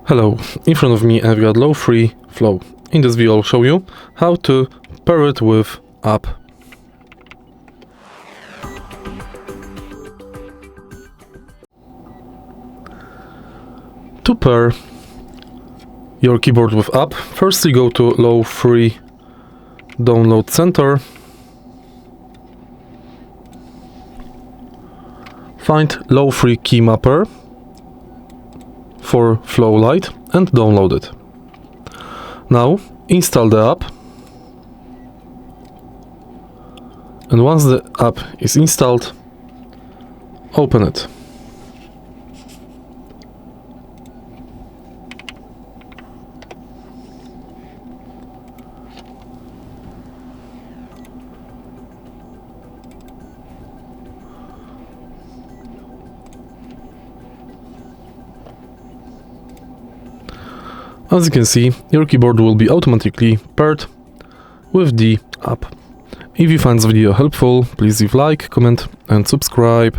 Hello, in front of me I've got LOFREE Flow. In this video I'll show you how to pair it with app. To pair your keyboard with app, first you go to LOFREE Download Center, find LOFREE Key Mapper for Flow Lite and download it. Now install the app, and once the app is installed, open it. As you can see, your keyboard will be automatically paired with the app. If you find this video helpful, please leave a like, comment and subscribe.